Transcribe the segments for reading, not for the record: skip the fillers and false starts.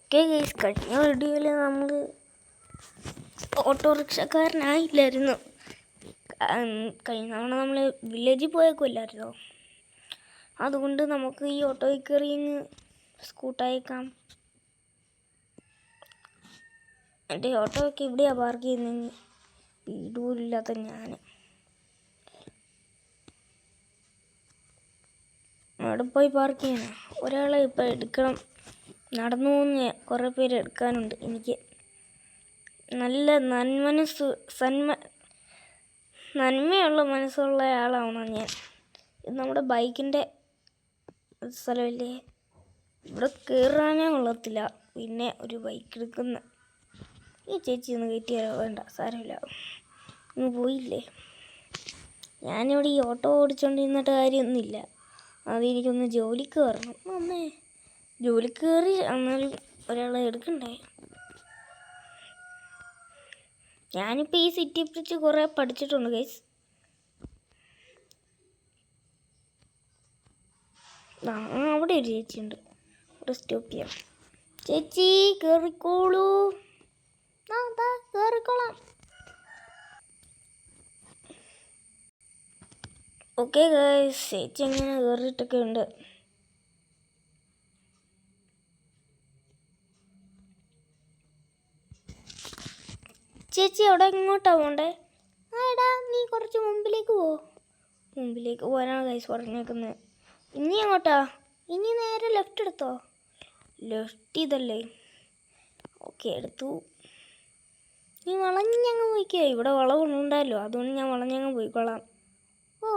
Okay guys, കഴിഞ്ഞ വീഡിയോയിൽ നമ്മൾ ഓട്ടോറിക്ഷക്കാരനായില്ലായിരുന്നു. കഴിഞ്ഞ തവണ നമ്മൾ വില്ലേജിൽ പോയേക്കുമല്ലായിരുന്നോ. അതുകൊണ്ട് നമുക്ക് ഈ ഓട്ടോയിൽ കയറി സ്കൂട്ടയക്കാം. എൻ്റെ ഓട്ടോയൊക്കെ ഇവിടെയാണ് പാർക്ക് ചെയ്യുന്നത്. വീട് പോലും ഇല്ലാത്ത ഞാൻ അവിടെ പോയി പാർക്ക് ചെയ്യണം. ഒരാളെ ഇപ്പം എടുക്കണം. നടന്നു പോകുന്ന കുറേ പേര് എടുക്കാനുണ്ട്. എനിക്ക് നല്ല നന്മയുള്ള മനസ്സുള്ള ആളാണ് ഞാൻ. ഇത് നമ്മുടെ ബൈക്കിൻ്റെ സ്ഥലമല്ലേ, ഇവിടെ കയറാനേ കൊള്ളത്തില്ല. പിന്നെ ഒരു ബൈക്ക് എടുക്കുന്ന ഈ ചേച്ചി ഒന്ന് കയറ്റിയാലോ? വേണ്ട, സാരമില്ല, ഒന്ന് പോയില്ലേ. ഞാനിവിടെ ഈ ഓട്ടോ ഓടിച്ചുകൊണ്ടിരുന്നിട്ട് കാര്യമൊന്നുമില്ല. അതെനിക്കൊന്ന് ജോലിക്ക് കയറണം. അമ്മേ, ജോലിക്ക് കയറി എന്നാലും ഒരാളെ എടുക്കണ്ടേ. ഞാനിപ്പോൾ ഈ സിറ്റിയെ കുറിച്ച് കുറേ പഠിച്ചിട്ടുണ്ട് ഗൈസ്. അവിടെ ഒരു ചേച്ചിയുണ്ട്, അവിടെ സ്റ്റോപ്പ് ചെയ്യാം. ചേച്ചി കയറിക്കോളൂ. കയറിക്കോളാം. ഓക്കെ ഗൈസ്, ചേച്ചി അങ്ങനെ കയറിയിട്ടൊക്കെ ഉണ്ട്. ചേച്ചി അവിടെ എങ്ങോട്ടാണ് പോണ്ടേ? എടാ, നീ കുറച്ച് മുമ്പിലേക്ക് മുമ്പിലേക്ക് പോകാനാണ് ഗൈസ് പറഞ്ഞേക്കുന്നത്. ഇനി എങ്ങോട്ടാ? ഇനി നേരെ ലെഫ്റ്റ് എടുത്തോ? ലെഫ്റ്റ് ഇതല്ലേ? ഓക്കെ, എടുത്തു. നീ വളഞ്ഞങ്ങ് പോയിക്കോ. ഇവിടെ വളവുണ്ടല്ലോ, അതുകൊണ്ട് ഞാൻ വളഞ്ഞങ്ങ് പോയിക്കോളാം. ഓ,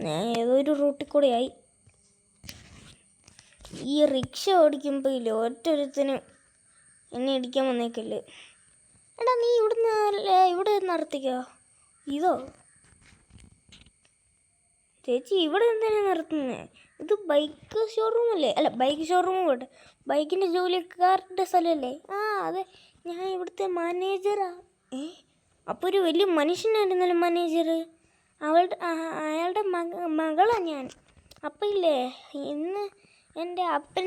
ഞാൻ ഏതൊരു റൂട്ടിൽ കൂടെ ആയി. ഈ റിക്ഷ ഓടിക്കുമ്പോൾ ഇല്ല ഒറ്റൊരുത്തിനും എന്നെ ഇടിക്കാൻ വന്നേക്കല്ലേ. എടാ, നീ ഇവിടെ നിർത്തിക്കോ. ഇതോ ചേച്ചി, ഇവിടെ എന്തിനാ നിർത്തുന്നത്? ഇത് ബൈക്ക് ഷോറൂം അല്ലേ? അല്ല, ബൈക്ക് ഷോറൂം പോട്ടെ, ബൈക്കിൻ്റെ ജോലിക്കാരുടെ സ്ഥലമല്ലേ? അതെ, ഞാൻ ഇവിടുത്തെ മാനേജറാ. അപ്പോൾ ഒരു വലിയ മനുഷ്യനായിരുന്നല്ലോ മാനേജർ. അയാളുടെ മകളാണ് ഞാൻ. അപ്പം ഇല്ലേ, ഇന്ന് എൻ്റെ അപ്പൻ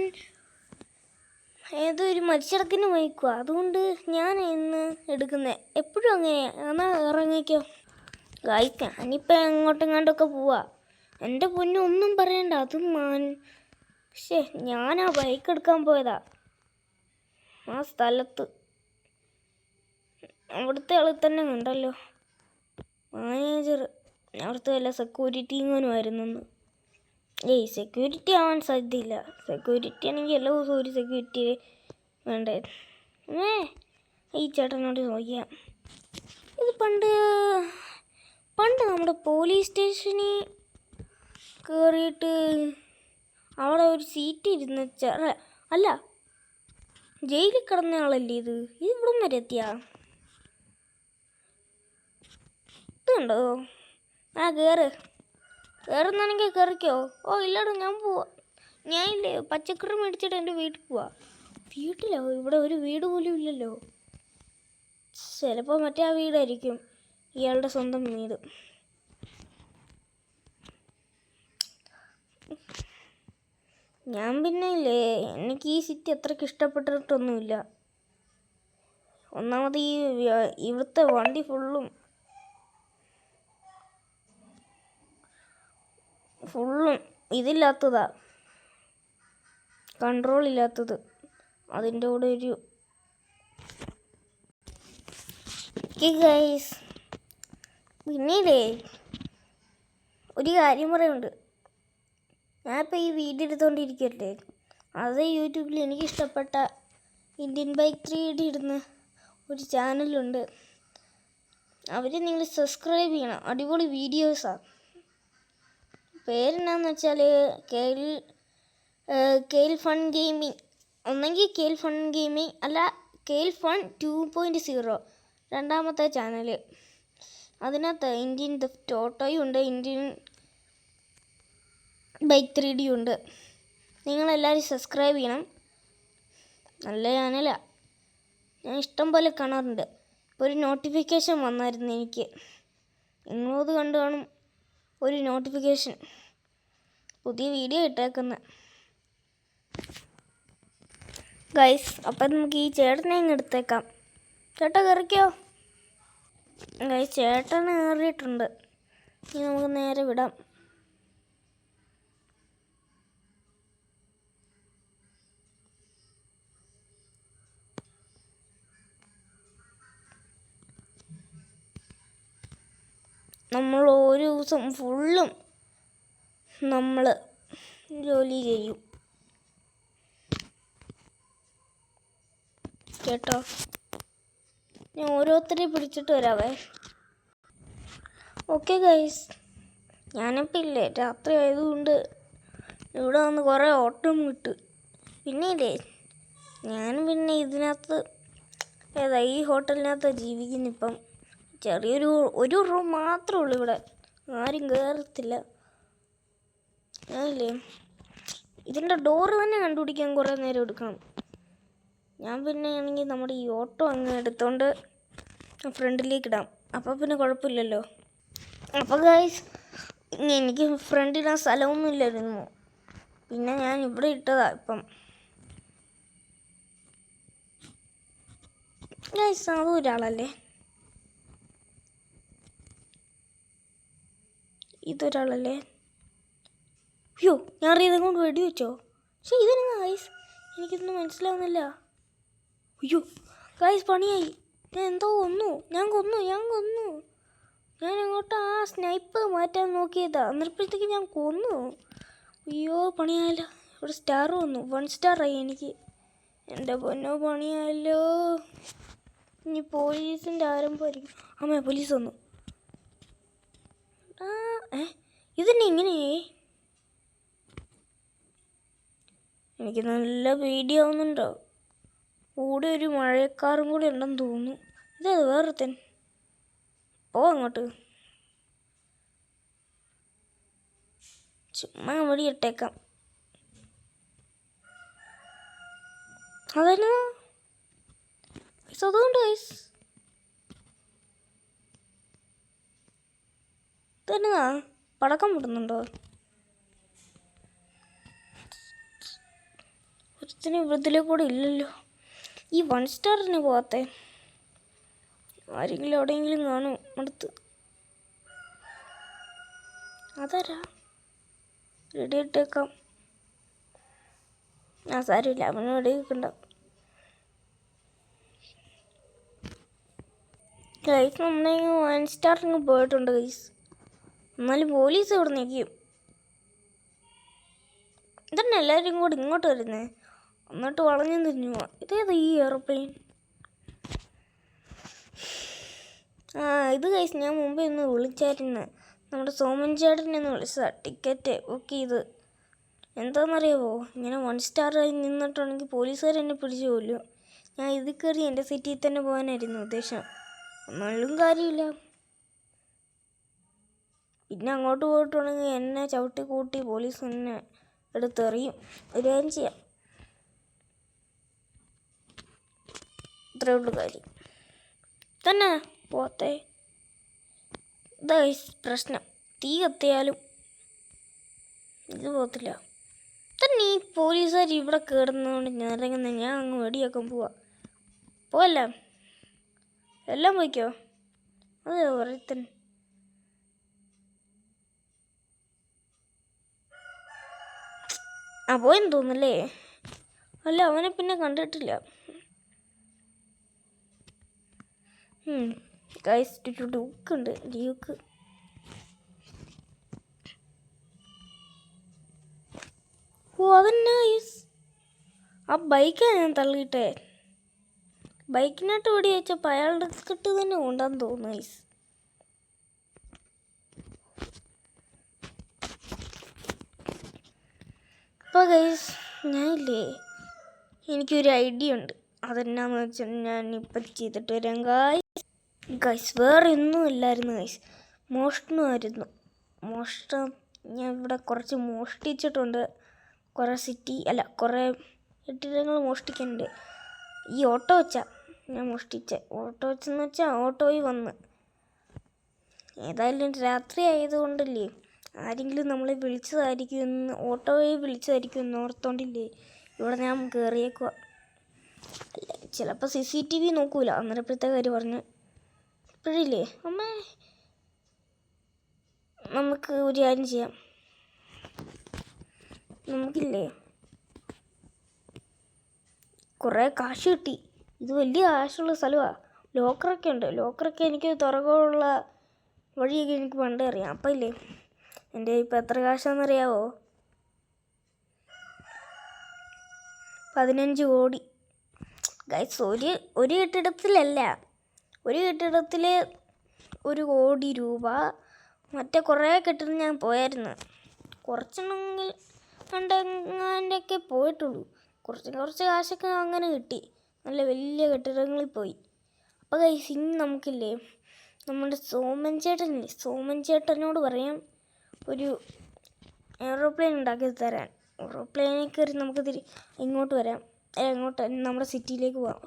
ഏതൊരു മത്സരത്തിന് വഹിക്കുക, അതുകൊണ്ട് ഞാൻ ഇന്ന് എടുക്കുന്നത്. എപ്പോഴും അങ്ങനെയാണ്. എന്നാൽ ഇറങ്ങിക്കോ ഗായ്സ്, ഞാനിപ്പോൾ എങ്ങോട്ടെങ്ങാണ്ടൊക്കെ പോവാ. എൻ്റെ പൊന്നും ഒന്നും പറയണ്ട. അത് പക്ഷേ ഞാനാ ബൈക്ക് എടുക്കാൻ പോയതാ ആ സ്ഥലത്ത്. അവിടുത്തെ ആളിൽ തന്നെ ഉണ്ടല്ലോ മാനേജർ. അവിടുത്തെ വല്ല സെക്യൂരിറ്റി ഇങ്ങനുമായിരുന്നു. സെക്യൂരിറ്റി ആവാൻ സാധ്യതയില്ല. സെക്യൂരിറ്റി ആണെങ്കിൽ എല്ലാ ദിവസവും ഒരു സെക്യൂരിറ്റി വേണ്ടേ. ഈ ചേട്ടനോട് ചോദിക്കാം. ഇത് പണ്ട് നമ്മുടെ പോലീസ് സ്റ്റേഷനിൽ കയറിയിട്ട് അവിടെ ഒരു സീറ്റ് ഇരുന്ന് അല്ല, ജയിലിൽ കിടന്ന ആളല്ലേ ഇത്? ഇവിടം വരെ എത്തിയാ? ഇതുണ്ടോ? കയറുന്നാണെങ്കിൽ കയറിക്കോ. ഇല്ലടോ, ഞാൻ പോവാ. ഞാനില്ലേ പച്ചക്കറി മേടിച്ചിട്ട് എൻ്റെ വീട്ടിൽ പോവാ. വീട്ടിലോ? ഇവിടെ ഒരു വീട് പോലും ഇല്ലല്ലോ. ചിലപ്പോൾ മറ്റേ ആ വീടായിരിക്കും, ഇയാളുടെ സ്വന്തം വീട്. ഞാൻ പിന്നെ ഇല്ലേ, എനിക്ക് ഈ സിറ്റി അത്രയ്ക്ക് ഇഷ്ടപ്പെട്ടിട്ടൊന്നുമില്ല. ഒന്നാമത് ഇവിടുത്തെ വണ്ടി ഫുള്ളും ഇതില്ലാത്തതാ, കൺട്രോൾ ഇല്ലാത്തത്. അതിൻ്റെ കൂടെ ഒരു ഗൈസ്, പിന്നീടേ ഒരു കാര്യം പറയുന്നുണ്ട്. ഞാനിപ്പോൾ ഈ വീഡിയോ എടുത്തുകൊണ്ടിരിക്കല്ലേ, അത് യൂട്യൂബിൽ എനിക്കിഷ്ടപ്പെട്ട ഇന്ത്യൻ ബൈക്ക് 3D ഇടുന്ന ഒരു ചാനലുണ്ട്. അവർ നിങ്ങൾ സബ്സ്ക്രൈബ് ചെയ്യണം. അടിപൊളി വീഡിയോസാണ്. പേരെന്നാന്ന് വെച്ചാൽ കെയിൽ ഫൺ ഗെയിമിങ്. ഒന്നെങ്കിൽ കെയിൽ ഫൺ ഗെയിമിങ്, അല്ല കെയിൽ ഫൺ 2.0 രണ്ടാമത്തെ ചാനൽ. അതിനകത്ത് ഇന്ത്യൻ ഓട്ടോയും ഉണ്ട്, ഇന്ത്യൻ ബൈക്ക് 3D ഉണ്ട്. നിങ്ങളെല്ലാവരും സബ്സ്ക്രൈബ് ചെയ്യണം. നല്ല ചാനലാണ്, ഞാൻ ഇഷ്ടം പോലെ കാണാറുണ്ട്. ഇപ്പോൾ ഒരു നോട്ടിഫിക്കേഷൻ വന്നായിരുന്നു എനിക്ക്. നിങ്ങളത് കണ്ടു കാണും, ഒരു നോട്ടിഫിക്കേഷൻ. പുതിയ വീഡിയോ ഇട്ടേക്കുന്നത് ഗൈസ്. അപ്പം നമുക്ക് ഈ ചേട്ടനെ അങ്ങ് എടുത്തേക്കാം. ചേട്ടാ കയറിക്കോ. ഗൈസ് ചേട്ടൻ കയറിയിട്ടുണ്ട്. ഇനി നമുക്ക് നേരെ വിടാം. നമ്മൾ ഒരു ദിവസം ഫുള്ളും നമ്മൾ ജോലി ചെയ്യും കേട്ടോ. ഞാൻ ഓരോരുത്തരെ പിടിച്ചിട്ട് വരാവേ. ഓക്കെ ഗൈസ്, ഞാനിപ്പോൾ ഇല്ലേ രാത്രി ആയതുകൊണ്ട് ഇവിടെ വന്ന് കുറേ ഓട്ടം വിട്ടു. പിന്നെ ഇല്ലേ ഞാൻ പിന്നെ ഇതിനകത്ത് ഈ ഹോട്ടലിനകത്ത് ജീവിക്കുന്നിപ്പം. ഒരു റൂം മാത്രമേ ഉള്ളൂ ഇവിടെ, ആരും കയറത്തില്ല. ഞാനില്ലേ ഇതിൻ്റെ ഡോറ് തന്നെ കണ്ടുപിടിക്കാൻ കുറേ നേരം എടുക്കണം. ഞാൻ പിന്നെ ആണെങ്കിൽ നമ്മുടെ ഈ ഓട്ടോ അങ്ങ് എടുത്തോണ്ട് ഫ്രണ്ടിലേക്ക് ഇടാം. അപ്പോൾ പിന്നെ കുഴപ്പമില്ലല്ലോ. അപ്പോൾ ഗൈസ് എനിക്ക് ഫ്രണ്ടിടാൻ സ്ഥലമൊന്നും ഇല്ലായിരുന്നു, പിന്നെ ഞാൻ ഇവിടെ ഇട്ടതാ. ഇപ്പം ഗൈസ് അതും ഒരാളല്ലേ, ഇതൊരാളല്ലേ. അയ്യോ ഞാൻ അറിയാതെ കൊണ്ട് വെടി വെച്ചോ. പക്ഷെ ഇതെന്നാ ഗൈസ്, എനിക്കൊന്നും മനസ്സിലാവുന്നില്ല. അയ്യോ ഗൈസ് പണിയായി. ഞാൻ കൊന്നു. ഞാൻ അങ്ങോട്ട് ആ സ്നൈപ്പ് മാറ്റാൻ നോക്കിയതാ, അന്നേരപ്പോഴത്തേക്ക് ഞാൻ കൊന്നു. അയ്യോ പണിയായല്ലോ. ഇവിടെ സ്റ്റാർ വന്നു, 1 സ്റ്റാർ ആയി എനിക്ക്. എൻ്റെ പൊന്നോ പണിയായല്ലോ. ഇനി പോലീസിൻ്റെ ആരംഭമായിരിക്കും. അമ്മേ പോലീസ് വന്നു. ഇതന്നെ ഇങ്ങനെ എനിക്ക് നല്ല പേടിയാവുന്നുണ്ടോ. കൂടെ ഒരു മഴക്കാറും കൂടി ഉണ്ടെന്ന് തോന്നുന്നു. ഇതത് വേറൊരുത്തൻ. അങ്ങോട്ട് ചുമ്മാ വടി ഇട്ടേക്കാം. അതന്നെ അതുകൊണ്ട് ഗൈസ് ഇതെന്നാ പടക്കം വിടുന്നുണ്ടോ? ഒരുത്തിനും ഇവിടത്തിലെ കൂടെ ഇല്ലല്ലോ. ഈ 1 സ്റ്റാറിന് പോകാത്തെ ആരെങ്കിലും എവിടെയെങ്കിലും കാണും അടുത്ത്. അതാരാ? റെഡി ഇട്ടേക്കാം. സാരമില്ല, അവന് റെഡി വെക്കണ്ട. ഗൈസ് നമ്മളെ 1 സ്റ്റാറിന് പോയിട്ടുണ്ട് ഗൈസ്. എന്നാലും പോലീസ് ഇവിടെ നിൽക്കും. ഇതന്നെ എല്ലാവരും കൂടി ഇങ്ങോട്ട് വരുന്നേ, എന്നിട്ട് വളഞ്ഞു തിരിഞ്ഞു പോവാ. ഇതേതാ ഈ എയർപ്ലെയിൻ? ഇത് ഗൈസ് ഞാൻ മുമ്പേ ഒന്ന് വിളിച്ചായിരുന്നു. നമ്മുടെ സോമൻ ചേട്ടനെ ഒന്ന് വിളിച്ചതാ, ടിക്കറ്റ് ബുക്ക് ചെയ്ത്. എന്താണെന്നറിയാമോ, ഇങ്ങനെ 1 സ്റ്റാറായി നിന്നിട്ടുണ്ടെങ്കിൽ പോലീസുകാർ എന്നെ പിടിച്ചു പോലും. ഞാൻ ഇതിൽ കയറി എൻ്റെ സിറ്റിയിൽ തന്നെ പോകാനായിരുന്നു ഉദ്ദേശം. എന്നാലും കാര്യമില്ല. പിന്നെ അങ്ങോട്ട് പോയിട്ടുണ്ടെങ്കിൽ എന്നെ ചവിട്ടി കൂട്ടി പോലീസ് എന്നെ എടുത്തെറിയും. ഒരു കാര്യം ചെയ്യാം, ഇത്രയേ ഉള്ളൂ കാര്യം. തന്നെ പോത്തേ. ഇതാ പ്രശ്നം, തീ കത്തിയാലും ഇത് പോകത്തില്ല. തന്നെ ഈ പോലീസുകാർ ഇവിടെ കയറുന്നതുകൊണ്ട് നിറങ്ങുന്ന ഞാൻ അങ്ങ് വെടിയൊക്കെ പോവല്ല. എല്ലാം പോയിക്കോ. അതെ ഒരുത്തൻ. പോയെന്ന് തോന്നുന്നല്ലേ. അല്ല അവനെ പിന്നെ കണ്ടിട്ടില്ല. ഗൈസ് ഡ്യൂക്ക് ഉണ്ട്, ഡ്യൂക്ക്. അതെന്നാ ആ ബൈക്കാണ് ഞാൻ തള്ളിയിട്ടേ. ബൈക്കിനായിട്ട് വെടി വെച്ചപ്പോൾ അയാളുടെ സ്കിട്ട് തന്നെ കൊണ്ടാന്ന് തോന്നുന്നു ഗൈസ്. അപ്പോൾ ഗൈസ് ഞാനില്ലേ എനിക്കൊരു ഐഡിയ ഉണ്ട്. അതെന്നാന്ന് വെച്ചാൽ ഞാൻ ഇപ്പം ചെയ്തിട്ട് വരാം ഗൈസ്. വേറെ ഒന്നും ഇല്ലായിരുന്നു ഗൈസ്, മോഷണമായിരുന്നു. ഞാൻ ഇവിടെ കുറച്ച് മോഷ്ടിച്ചിട്ടുണ്ട്. കുറേ കെട്ടിടങ്ങൾ മോഷ്ടിക്കുന്നുണ്ട്. ഈ ഓട്ടോ വെച്ചാൽ ഞാൻ ഓട്ടോ വെച്ചെന്ന് വെച്ചാൽ ഓട്ടോയിൽ വന്ന്. ഏതായാലും രാത്രി ആയതുകൊണ്ടല്ലേ ആരെങ്കിലും നമ്മളെ വിളിച്ചതായിരിക്കും എന്ന്, ഓട്ടോയെ വിളിച്ചതായിരിക്കും എന്ന് ഓർത്തോണ്ടില്ലേ ഇവിടെ ഞാൻ കയറിയേക്കുക. അല്ല ചിലപ്പോൾ CCTV നോക്കൂല, അന്നേരപ്പോഴത്തെ കാര്യം പറഞ്ഞ്. ഇപ്പോഴില്ലേ അമ്മേ, നമുക്ക് ഒരു കാര്യം ചെയ്യാം. നമുക്കില്ലേ കുറേ കാശ് കിട്ടി. ഇത് വലിയ കാശുള്ള സ്ഥലമാണ്. ലോക്കറൊക്കെ ഉണ്ട്. ലോക്കറൊക്കെ എനിക്ക് തുറക്കാനുള്ള വഴിയൊക്കെ എനിക്ക് പണ്ടേ അറിയാം. അപ്പം ഇല്ലേ എൻ്റെ ഇപ്പം എത്ര കാശാണെന്നറിയാവോ? 15 കോടി. ഗൈസ് ഒരു കെട്ടിടത്തിലല്ല, ഒരു കെട്ടിടത്തിൽ 1 കോടി രൂപ. മറ്റേ കുറേ കെട്ടിടം ഞാൻ പോയായിരുന്നു. കുറച്ചെണ്ണമെങ്കിൽ കണ്ടെങ്ങാണ്ടൊക്കെ പോയിട്ടുള്ളൂ. കുറച്ച് കാശൊക്കെ അങ്ങനെ കിട്ടി. നല്ല വലിയ കെട്ടിടങ്ങളിൽ പോയി. അപ്പോൾ ഗൈസ് ഇനി നമുക്കില്ലേ നമ്മുടെ സോമൻ ചേട്ടനോട് പറയാം ഒരു എയ്റോപ്ലെയിൻ ഉണ്ടാക്കി തരാൻ. എയ്റോപ്ലെയിനിൽ കയറി നമുക്ക് ഇങ്ങോട്ട് വരാം, ഇങ്ങോട്ട് നമ്മുടെ സിറ്റിയിലേക്ക് പോകാം.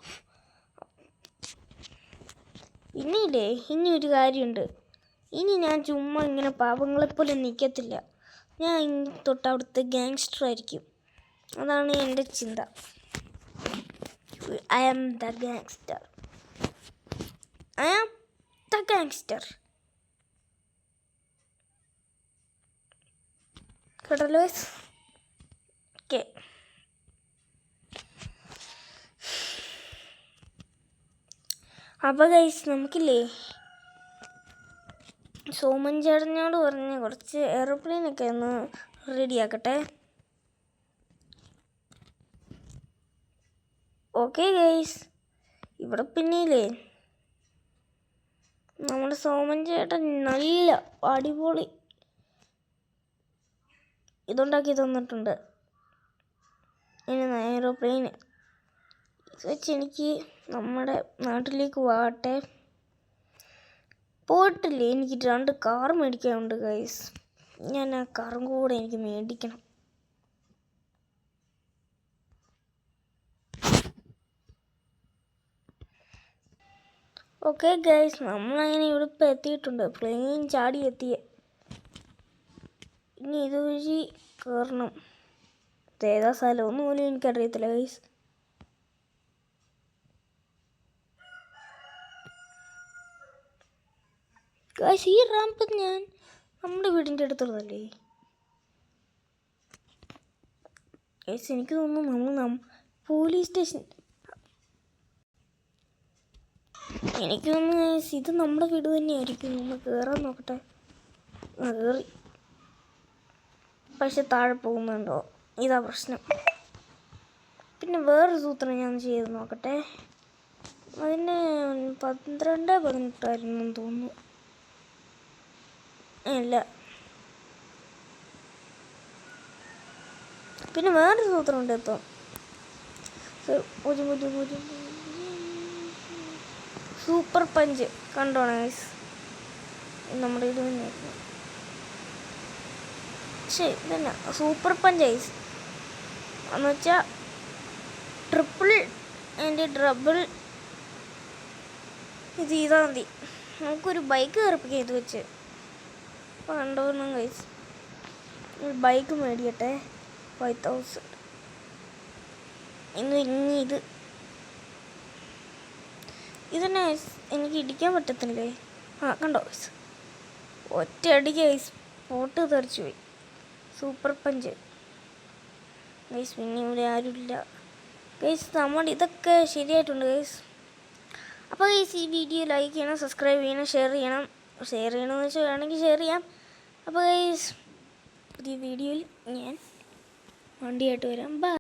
പിന്നെയില്ലേ ഇനി ഒരു കാര്യമുണ്ട്. ഇനി ഞാൻ ചുമ്മാ ഇങ്ങനെ പാവങ്ങളെപ്പോലെ നിൽക്കത്തില്ല. ഞാൻ ഇനി തൊട്ട് അവിടുത്തെ ഗാങ്സ്റ്റർ ആയിരിക്കും. അതാണ് എൻ്റെ ചിന്ത. I am the gangster. കേട്ടല്ലോ ഓക്കെ. അപ്പോൾ ഗൈസ് നമുക്കില്ലേ സോമൻ ചേട്ടനോട് പറഞ്ഞ് കുറച്ച് എയർപ്ലെയിനൊക്കെ ഒന്ന് റെഡിയാക്കട്ടെ. ഓക്കെ ഗൈസ്, ഇവിടെ പിന്നെയില്ലേ നമ്മുടെ സോമൻ ചേട്ടൻ നല്ല അടിപൊളി ഇതുണ്ടാക്കി തന്നിട്ടുണ്ട്. ഇനി എയ്റോപ്ലെയിൻ ഇത് വെച്ച് എനിക്ക് നമ്മുടെ നാട്ടിലേക്ക് പോകട്ടെ. പോയിട്ടില്ലേ എനിക്ക് 2 കാർ മേടിക്കാനുണ്ട് ഗൈസ്. ഞാൻ ആ കാറും കൂടെ എനിക്ക് മേടിക്കണം. ഓക്കെ ഗൈസ്, നമ്മളങ്ങനെ ഇവിടെ ഇപ്പോൾ എത്തിയിട്ടുണ്ട്. പ്ലെയിൻ ചാടി എത്തിയ. ഇനി ഇതുവഴി കയറണം. ഏതാ സ്ഥലം ഒന്നും പോലും എനിക്കറിയത്തില്ല ഗൈസ്. ഗൈസ് ഈ റാമ്പ് ഞാൻ നമ്മുടെ വീടിൻ്റെ അടുത്തുള്ളതല്ലേ ഗൈസ്? എനിക്ക് തോന്നുന്നു നമ്മൾ പോലീസ് സ്റ്റേഷൻ, എനിക്ക് തോന്നുന്നു ഇത് നമ്മുടെ വീട് തന്നെയായിരിക്കും. നമ്മൾ കയറാൻ നോക്കട്ടെ. കയറി, പക്ഷെ താഴെ പോകുന്നുണ്ടോ? ഇതാ പ്രശ്നം. പിന്നെ വേറൊരു സൂത്രം ഞാൻ ചെയ്ത് നോക്കട്ടെ. അതിന് 12-18 തോന്നുന്നു. ഇല്ല, പിന്നെ വേറൊരു സൂത്രം ഉണ്ട്. എത്തും സൂപ്പർ പഞ്ച് കണ്ടോ ഗൈസ്? നമ്മുടെ ഇത് തന്നെയായിരുന്നു. ശരി ഇതന്നെ സൂപ്പർ പഞ്ച് ഗൈസ്. എന്ന് വെച്ചാൽ ട്രിപ്പിൾ ആൻഡ് ഡബിൾ ഇത് ചെയ്താൽ മതി. നമുക്കൊരു ബൈക്ക് കയറിപ്പിക്കാം ഇത് വെച്ച്. അപ്പോൾ കണ്ടോണം ഗൈസ്, ഒരു ബൈക്ക് മേടിക്കട്ടെ. 5000. ഇനി ഇതന്നെ എനിക്ക് ഇടിക്കാൻ പറ്റത്തില്ലേ? കണ്ടോ ഗൈസ്, ഒറ്റയടി ഗൈസ് പോട്ട് തെറിച്ചു പോയി. Super punch guys. പിന്നെ ഇവിടെ ആരുമില്ല ഗൈസ്. നമ്മുടെ ഇതൊക്കെ ശരിയായിട്ടുണ്ട് ഗൈസ്. അപ്പോൾ ഗൈസ് ഈ വീഡിയോ ലൈക്ക് ചെയ്യണം, സബ്സ്ക്രൈബ് ചെയ്യണം, ഷെയർ ചെയ്യണമെന്ന് വെച്ചാൽ വേണമെങ്കിൽ ഷെയർ ചെയ്യാം. അപ്പോൾ ഗൈസ് പുതിയ വീഡിയോയിൽ ഞാൻ വണ്ടിയായിട്ട് വരാം. ബൈ.